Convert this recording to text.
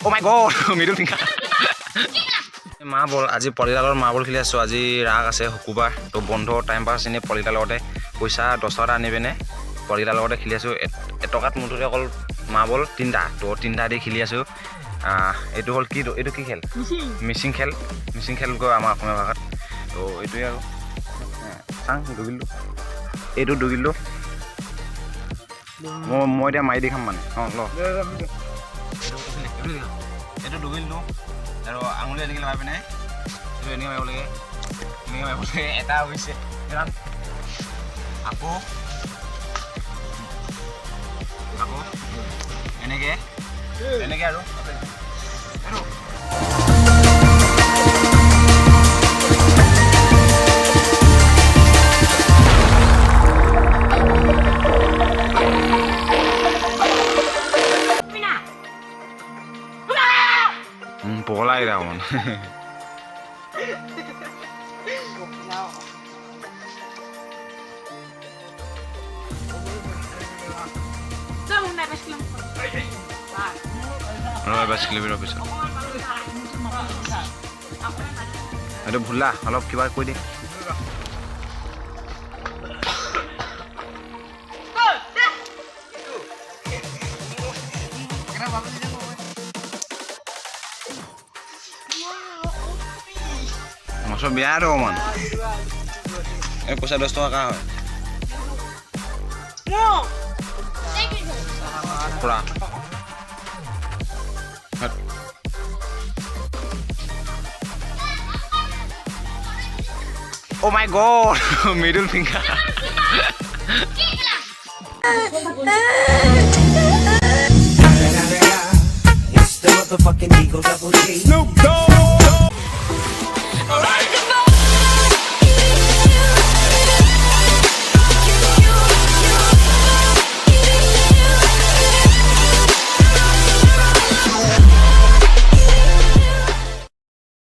Oh my god, middle finger. Marble আজি পলিডালৰ marble খেলি আছোঁ। আজি ৰাগ আছে শুকুৰবাৰ তো বন্ধ টাইম পাছ এনে পলিডালৰ লগতে পইচা 10 টকা আনিবেনে পলিডালৰ লগতে খেলি আছোঁ। এটকাত মুঠতে অকল মাৰ্বল 3টা তো 3টা দি খেলি আছোঁ। এইটো হ'ল কি এইটো কি খেল মিচিং খেল কয় আমাৰ অসমীয়া ভাষাত। তো এইটোৱে আৰু চাং দুগিলোঁ এইটো দুগিলোঁ মই এতিয়া মাৰি দি খাম মানে ল এইটো দুগিলোঁ আৰু আঙুলি এনেকৈ লগাই পিনে এইটো এনেকৈ মাৰিব লাগে এটা হৈছে আকৌ এনেকৈ আৰু পগলাই ৰা মন পিছত এইটো ভুলা অলপ কিবা কৈ দে মাছৰ বেয়া আৰু অকণমান এই পইচা 10 টকা কা হয় পুৰা Oh my god, middle finger. It's the motherfucking Eagle Double G. Snoop Dogg.